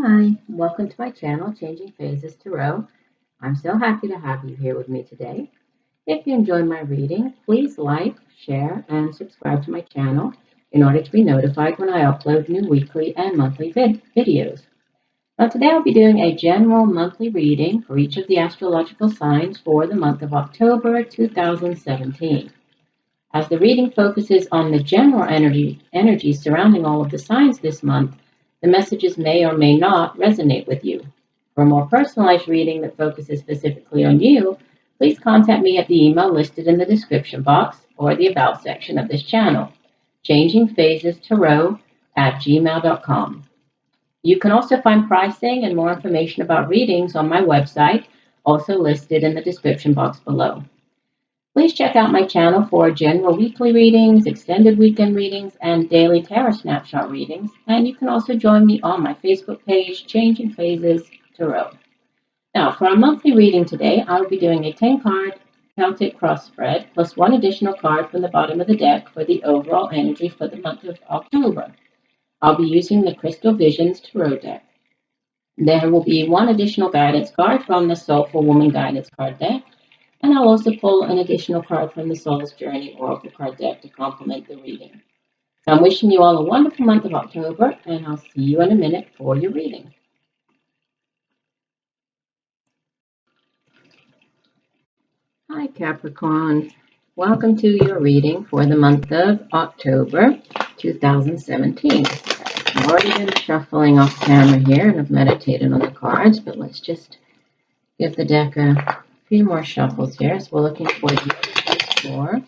Hi, welcome to my channel, Changing Phases Tarot. I'm so happy to have you here with me today. If you enjoy my reading, please like, share, and subscribe to my channel in order to be notified when I upload new weekly and monthly videos. Now today I'll be doing a general monthly reading for each of the astrological signs for the month of October 2017. As the reading focuses on the general energy surrounding all of the signs this month, the messages may or may not resonate with you. For a more personalized reading that focuses specifically on you, please contact me at the email listed in the description box or the About section of this channel, changingphasestarot@gmail.com. You can also find pricing and more information about readings on my website, also listed in the description box below. Please check out my channel for general weekly readings, extended weekend readings, and daily tarot snapshot readings. And you can also join me on my Facebook page, Changing Phases Tarot. Now, for our monthly reading today, I will be doing a 10-card Celtic cross spread, plus one additional card from the bottom of the deck for the overall energy for the month of October. I'll be using the Crystal Visions Tarot deck. There will be one additional guidance card from the Soulful Woman Guidance card deck. And I'll also pull an additional card from the Soul's Journey Oracle card deck to complement the reading. So I'm wishing you all a wonderful month of October, and I'll see you in a minute for your reading. Hi Capricorn, welcome to your reading for the month of October 2017. I've already been shuffling off camera here and I've meditated on the cards, but let's just give the deck a few more shuffles here. So we're looking for the for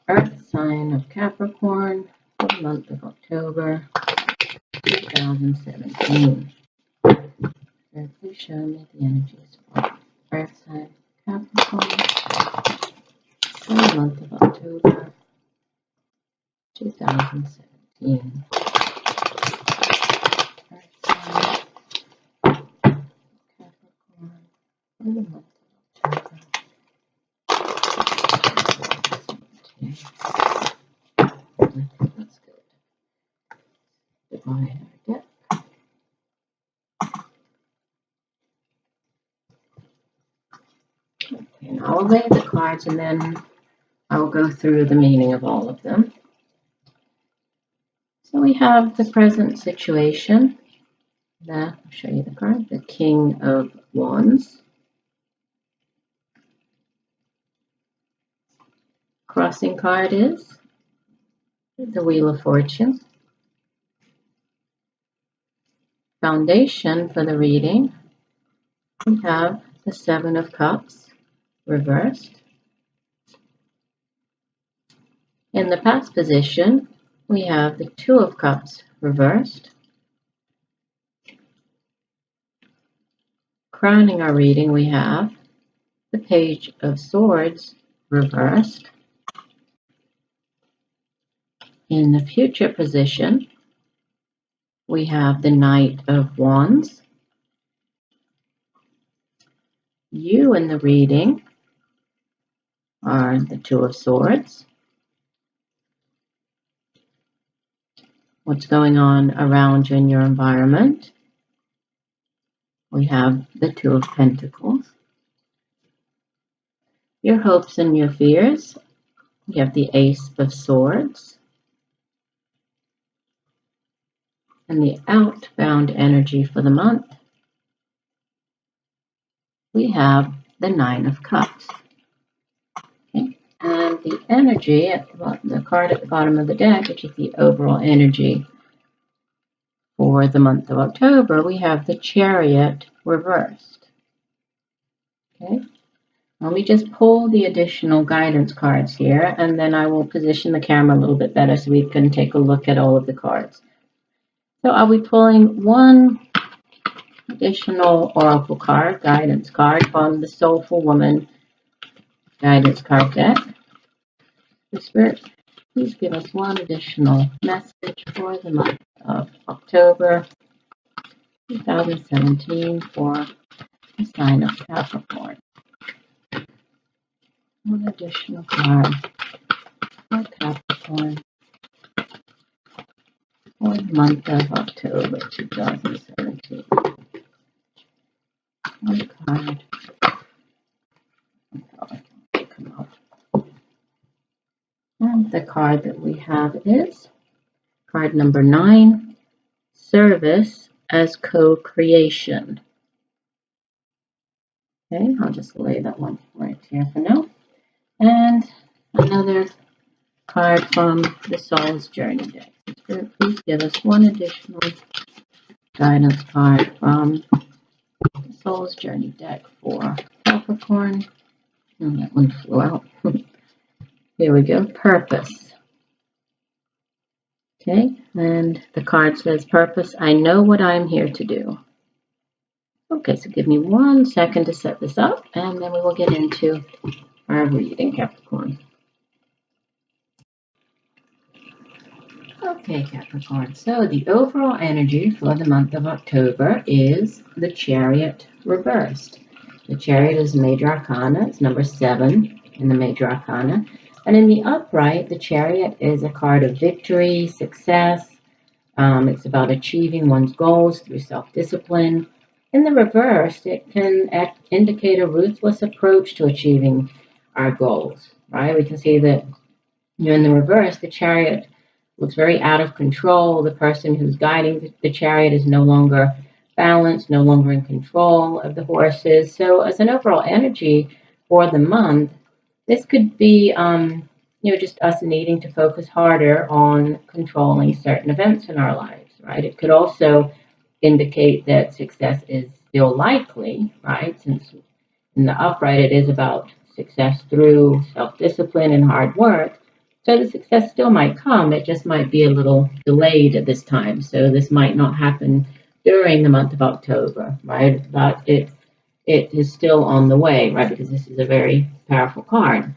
Earth sign of Capricorn for the month of October 2017. So please show me the energies for Earth sign Capricorn for the month of October 2017. Earth sign Capricorn for the month of October. That's good. Divide our deck. Okay, and I'll lay the cards and then I'll go through the meaning of all of them. So we have the present situation. I'll show you the card. The King of Wands. Crossing card is the Wheel of Fortune. Foundation for the reading, we have the Seven of Cups reversed. In the past position, we have the Two of Cups reversed. Crowning our reading, we have the Page of Swords reversed. In the future position, we have the Knight of Wands. You in the reading are the Two of Swords. What's going on around you in your environment? We have the Two of Pentacles. Your hopes and your fears. You have the Ace of Swords. And the outbound energy for the month, we have the Nine of Cups. Okay. And the energy, the card at the bottom of the deck, which is the overall energy for the month of October, we have the Chariot reversed. Okay. Let me just pull the additional guidance cards here, and then I will position the camera a little bit better so we can take a look at all of the cards. So I'll be pulling one additional oracle card, guidance card, from the Soulful Woman Guidance card deck. The Spirit, please give us one additional message for the month of October 2017 for the sign of Capricorn. One additional card for Capricorn for the month of October 2017. see. One card. Come up. And the card that we have is card number 9, Service as Co-Creation. Okay, I'll just lay that one right here for now. And another card from the Soul's Journey deck. Spirit, please give us one additional guidance card from the Soul's Journey deck for Capricorn. Oh, that one flew out. Here we go. Purpose. Okay, and the card says, Purpose, I know what I'm here to do. Okay, so give me 1 second to set this up, and then we will get into our reading, Capricorn. Okay, Capricorn, so the overall energy for the month of October is the Chariot reversed. The Chariot is Major Arcana. It's number 7 in the Major Arcana. And in the upright, the Chariot is a card of victory, success. It's about achieving one's goals through self-discipline. In the reverse, it can indicate a ruthless approach to achieving our goals, right? We can see that in the reverse, the Chariot looks very out of control. The person who's guiding the Chariot is no longer balanced, no longer in control of the horses. So as an overall energy for the month, this could be, just us needing to focus harder on controlling certain events in our lives, right? It could also indicate that success is still likely, right? Since in the upright, it is about success through self-discipline and hard work. So the success still might come. It just might be a little delayed at this time. So this might not happen during the month of October, right? But it is still on the way, right? Because this is a very powerful card.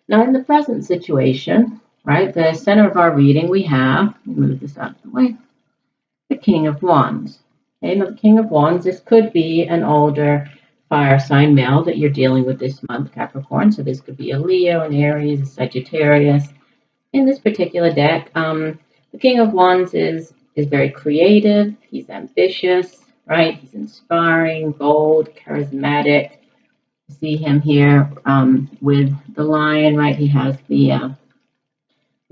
Now, in the present situation, right, the center of our reading, we have, let me move this out of the way, the King of Wands. Okay, now the King of Wands, this could be an older fire sign male that you're dealing with this month, Capricorn. So this could be a Leo, an Aries, a Sagittarius. In this particular deck, the King of Wands is very creative. He's ambitious, right? He's inspiring, bold, charismatic. See him here with the lion, right? He has the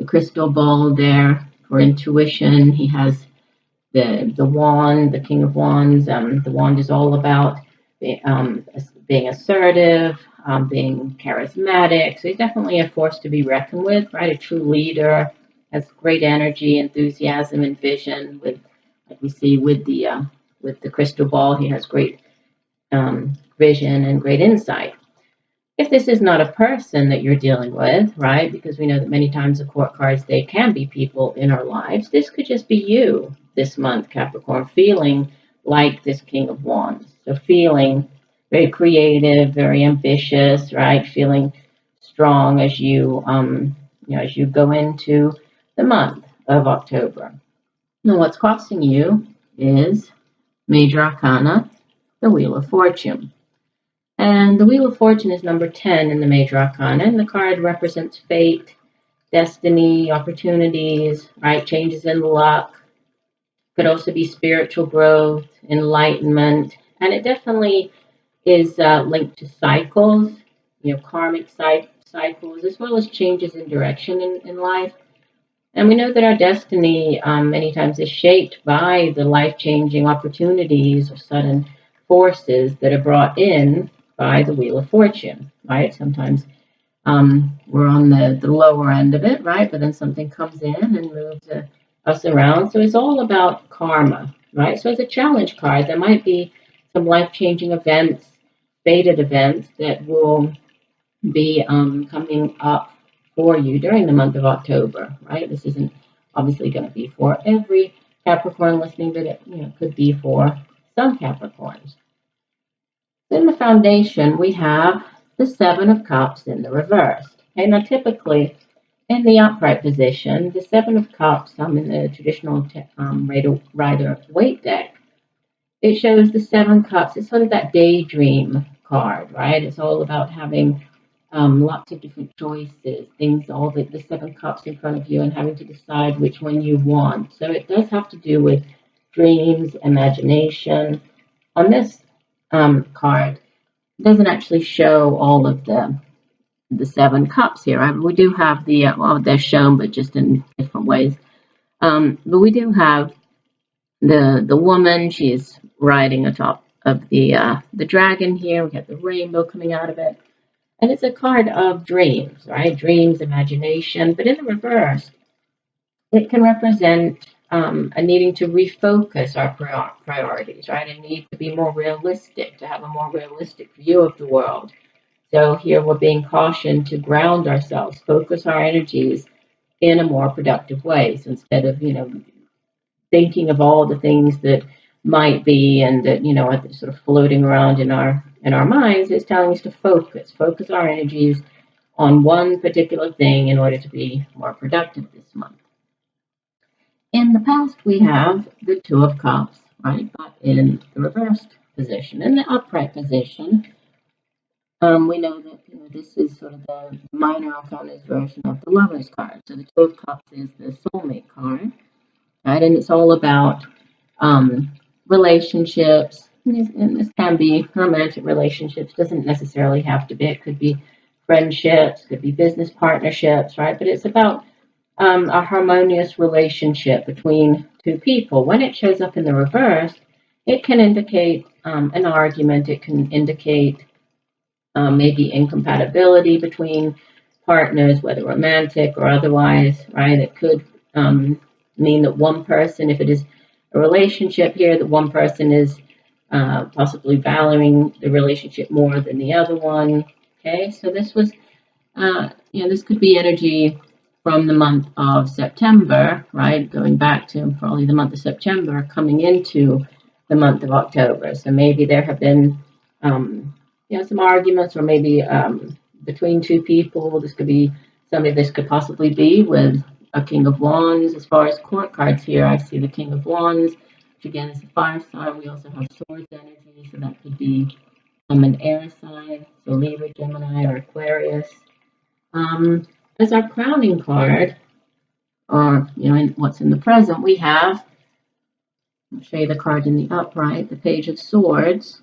crystal ball there for intuition. He has the wand, the King of Wands. The wand is all about being assertive, being charismatic. So he's definitely a force to be reckoned with, right? A true leader, has great energy, enthusiasm, and vision. With, like we see with the crystal ball, he has great vision and great insight. If this is not a person that you're dealing with, right, because we know that many times the court cards, they can be people in our lives. This could just be you this month, Capricorn, feeling like this King of Wands. So feeling very creative, very ambitious, right, feeling strong as you, as you go into the month of October. Now, what's costing you is Major Arcana, the Wheel of Fortune. And the Wheel of Fortune is number 10 in the Major Arcana, and the card represents fate, destiny, opportunities, right? Changes in luck. Could also be spiritual growth, enlightenment, and it definitely is linked to cycles, karmic cycles, as well as changes in direction in life. And we know that our destiny many times is shaped by the life-changing opportunities or sudden forces that are brought in by the Wheel of Fortune, right? Sometimes we're on the lower end of it, right? But then something comes in and moves us around. So it's all about karma, right? So it's a challenge card. There might be some life-changing events, fated events that will be coming up for you during the month of October, right? This isn't obviously going to be for every Capricorn listening, but it could be for some Capricorns. In the foundation, we have the Seven of Cups in the reverse. Okay, now typically in the upright position, the Seven of Cups, in the traditional Rider-Waite deck, it shows the 7 cups. It's sort of that daydream card, right? It's all about having lots of different choices, things, all the 7 cups in front of you and having to decide which one you want. So it does have to do with dreams, imagination. On this card, it doesn't actually show all of the 7 cups here. Right? We do have the, well, they're shown, but just in different ways. But we do have the woman. She's riding atop of the dragon here. We have the rainbow coming out of it. And it's a card of dreams, right? Dreams, imagination. But in the reverse, it can represent a needing to refocus our priorities, right? A need to be more realistic, to have a more realistic view of the world. So here we're being cautioned to ground ourselves, focus our energies in a more productive way. So instead of, thinking of all the things that might be and that, are sort of floating around in our minds, it's telling us to focus our energies on one particular thing in order to be more productive this month. In the past, we have the Two of Cups, right, but in the reversed position. In the upright position, we know that this is sort of the minor arcana's version of the Lover's card. So the Two of Cups is the soulmate card, right, and it's all about relationships. And this can be romantic relationships, doesn't necessarily have to be. It could be friendships, could be business partnerships, right? But it's about a harmonious relationship between two people. When it shows up in the reverse, it can indicate an argument. It can indicate maybe incompatibility between partners, whether romantic or otherwise, right? It could mean that one person, if it is a relationship here, that one person is possibly valuing the relationship more than the other one. Okay, so this was, this could be energy from the month of September, right? Going back to probably the month of September, coming into the month of October. So maybe there have been, some arguments, or maybe between two people. This could be somebody. This could possibly be with a King of Wands. As far as court cards here, I see the King of Wands, which again is a fire sign. We also have Swords energy, so that could be an air sign, so Libra, Gemini, or Aquarius. As our crowning card, or what's in the present, we have, I'll show you the card in the upright, the Page of Swords.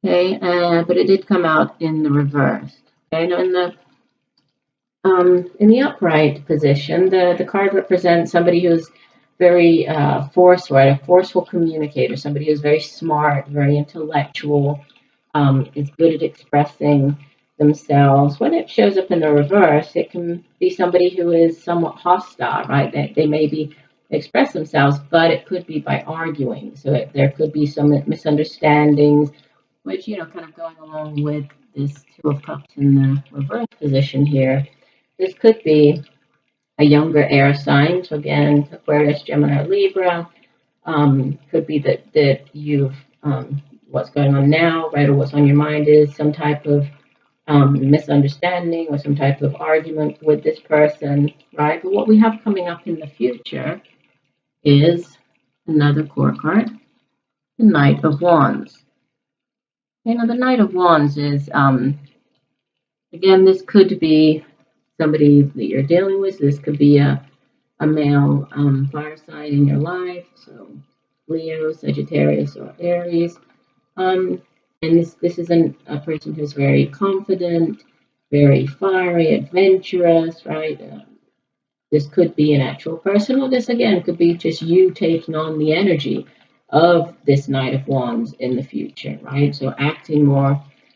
Okay, but it did come out in the reverse. Okay, now in the upright position, the card represents somebody who's very forceful, right? A forceful communicator, somebody who's very smart, very intellectual, is good at expressing themselves. When it shows up in the reverse, it can be somebody who is somewhat hostile, right? They maybe express themselves, but it could be by arguing. So there could be some misunderstandings, which, kind of going along with this Two of Cups in the reverse position here. This could be a younger air sign. So again, Aquarius, Gemini, Libra. Could be that you've, what's going on now, right, or what's on your mind is some type of misunderstanding or some type of argument with this person, right? But what we have coming up in the future is another court card, the Knight of Wands. The Knight of Wands is, again, this could be somebody that you're dealing with. This could be a male fire sign in your life, so Leo, Sagittarius, or Aries. And this is a person who's very confident, very fiery, adventurous, right? This could be an actual person, or this again could be just you taking on the energy of this Knight of Wands in the future, right? So acting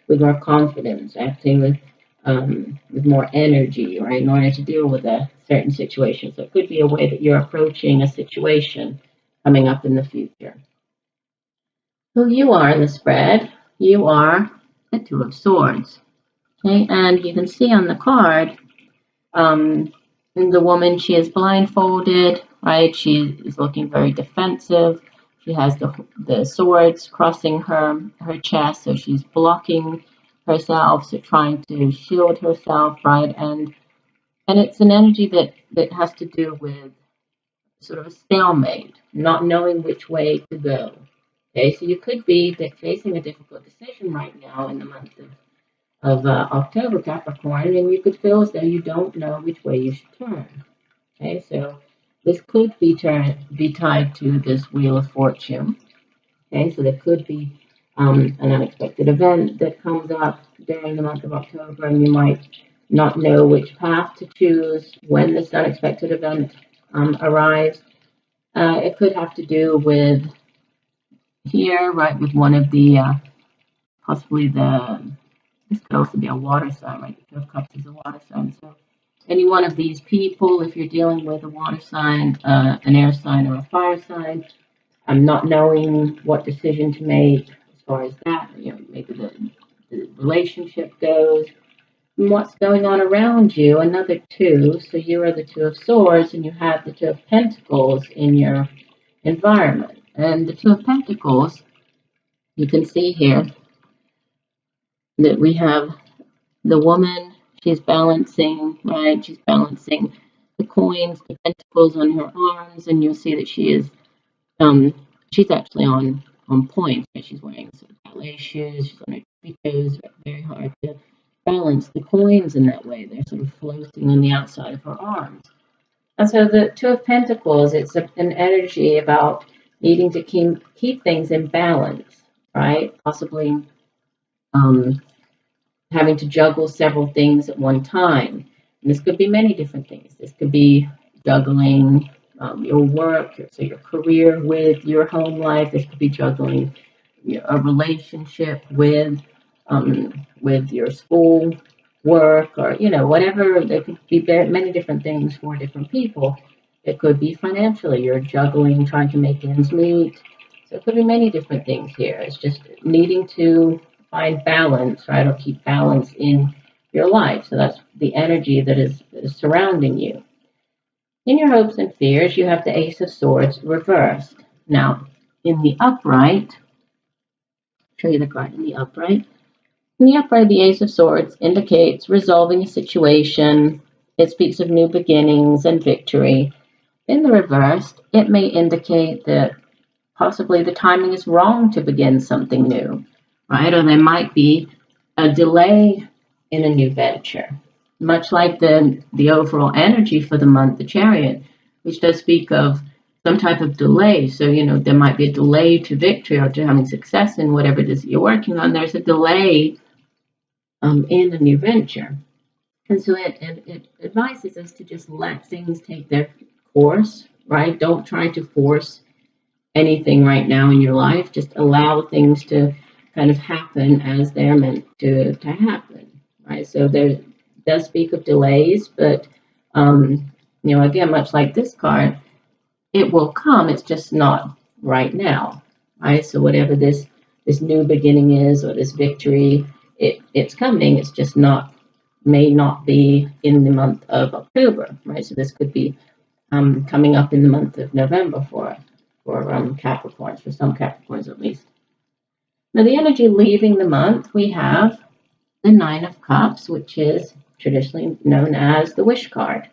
with more confidence, acting with more energy, right, in order to deal with a certain situation. So it could be a way that you're approaching a situation coming up in the future. Who you are in the spread, you are the Two of Swords. Okay, and you can see on the card, the woman, she is blindfolded, right? She is looking very defensive. She has the swords crossing her chest, so she's blocking herself, so trying to shield herself, right? And it's an energy that has to do with sort of a stalemate, not knowing which way to go. Okay, so you could be facing a difficult decision right now in the month of October, Capricorn, and you could feel as though you don't know which way you should turn. Okay, so This could be tied to this Wheel of Fortune. Okay, so there could be an unexpected event that comes up during the month of October, and you might not know which path to choose when this unexpected event arrives. It could have to do with here, right, with one of the possibly this could also be a water sign, right? The Two of Cups is a water sign, so any one of these people, if you're dealing with a water sign, an air sign, or a fire sign, not knowing what decision to make as far as that, maybe the relationship goes, and what's going on around you. Another two, so you are the Two of Swords, and you have the Two of Pentacles in your environment. And the Two of Pentacles, you can see here that we have the woman. She's balancing, right? She's balancing the coins, the pentacles on her arms, and you'll see that she's actually on point. She's wearing sort of ballet shoes. She's on her tippy toes. Very hard to balance the coins in that way. They're sort of floating on the outside of her arms. And so the Two of Pentacles, it's an energy about needing to keep things in balance, right? Possibly having to juggle several things at one time. And this could be many different things. This could be juggling your work, so your career with your home life. This could be juggling a relationship with your school work, or whatever. There could be many different things for different people. It could be financially. You're juggling, trying to make ends meet. So it could be many different things here. It's just needing to find balance, right? Or keep balance in your life. So that's the energy that is surrounding you. In your hopes and fears, you have the Ace of Swords reversed. Now, in the upright, show you the card in the upright. In the upright, the Ace of Swords indicates resolving a situation. It speaks of new beginnings and victory. In the reversed, it may indicate that possibly the timing is wrong to begin something new, right? Or there might be a delay in a new venture, much like the overall energy for the month, the Chariot, which does speak of some type of delay. So, there might be a delay to victory or to having success in whatever it is that you're working on. There's a delay in a new venture. And so it advises us to just let things take their course, right? Don't try to force anything right now in your life. Just allow things to kind of happen as they're meant to happen, right? So there does speak of delays, but again, much like this card, it will come. It's just not right now, right? So whatever this new beginning is, or this victory, it's coming. It's just may not be in the month of October, right? So this could be coming up in the month of November for Capricorns, for some Capricorns at least. Now, the energy leaving the month, we have the Nine of Cups, which is traditionally known as the Wish card.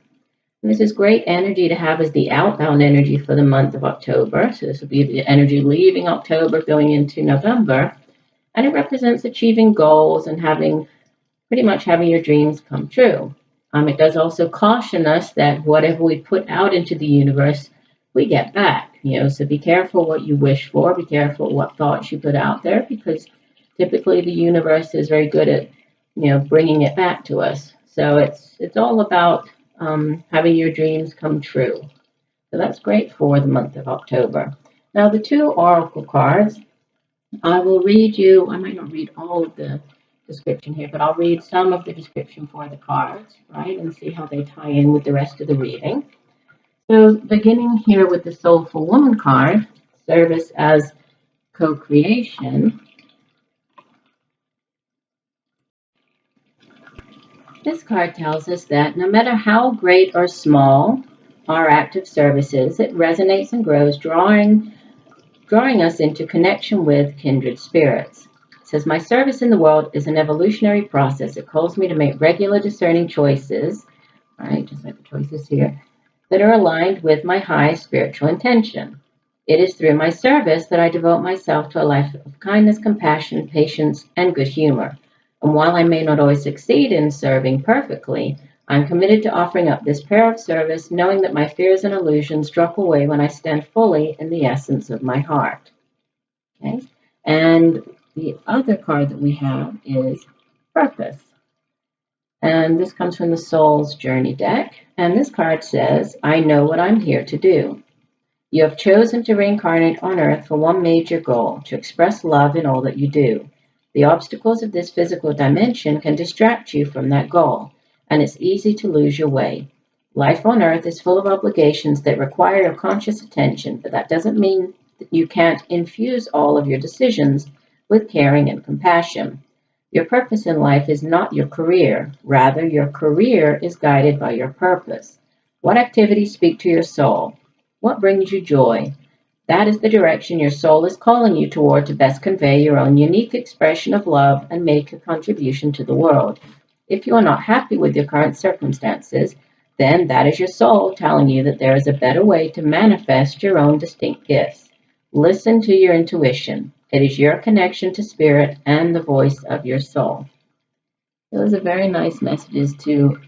And this is great energy to have as the outbound energy for the month of October. So this will be the energy leaving October, going into November. And it represents achieving goals and pretty much having your dreams come true. It does also caution us that whatever we put out into the universe, we get back. So be careful what you wish for. Be careful what thoughts you put out there, because typically the universe is very good at, bringing it back to us. So it's all about having your dreams come true. So that's great for the month of October. Now, the two oracle cards, I will read you. I might not read all of the description here, but I'll read some of the description for the cards, right, and see how they tie in with the rest of the reading. So beginning here with the Soulful Woman card, service as co-creation. This card tells us that no matter how great or small our act of service is, it resonates and grows, drawing us into connection with kindred spirits. It says, my service in the world is an evolutionary process. It calls me to make regular discerning choices, right, just like the choices here, that are aligned with my high spiritual intention. It is through my service that I devote myself to a life of kindness, compassion, patience, and good humor. And while I may not always succeed in serving perfectly, I'm committed to offering up this prayer of service, knowing that my fears and illusions drop away when I stand fully in the essence of my heart. Okay? And the other card that we have is Purpose. And this comes from the Soul's Journey deck. And this card says, I know what I'm here to do. You have chosen to reincarnate on Earth for one major goal, to express love in all that you do. The obstacles of this physical dimension can distract you from that goal, and it's easy to lose your way. Life on Earth is full of obligations that require your conscious attention, but that doesn't mean that you can't infuse all of your decisions with caring and compassion. Your purpose in life is not your career. Rather, your career is guided by your purpose. What activities speak to your soul? What brings you joy? That is the direction your soul is calling you toward to best convey your own unique expression of love and make a contribution to the world. If you are not happy with your current circumstances, then that is your soul telling you that there is a better way to manifest your own distinct gifts. Listen to your intuition. It is your connection to spirit and the voice of your soul. Those are very nice messages to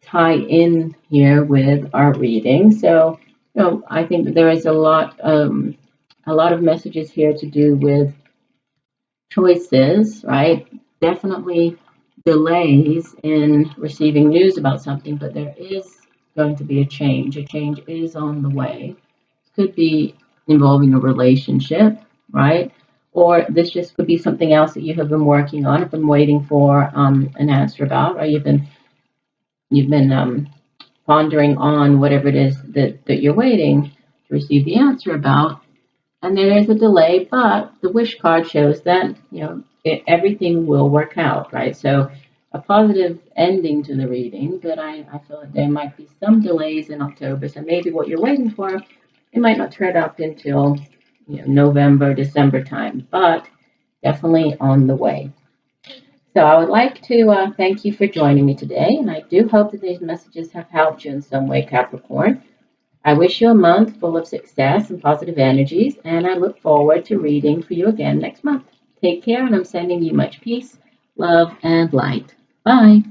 tie in here with our reading. So, I think that there is a lot of messages here to do with choices, right? Definitely delays in receiving news about something, but there is going to be a change. A change is on the way. Could be involving a relationship, right? Or this just could be something else that you have been working on, have been waiting for an answer about, or you've been pondering on whatever it is that you're waiting to receive the answer about. And there is a delay, but the wish card shows that, everything will work out, right? So a positive ending to the reading, but I feel that there might be some delays in October. So maybe what you're waiting for, it might not turn up until, November, December time, but definitely on the way. So I would like to thank you for joining me today, and I do hope that these messages have helped you in some way, Capricorn. I wish you a month full of success and positive energies, and I look forward to reading for you again next month. Take care, and I'm sending you much peace, love, and light. Bye.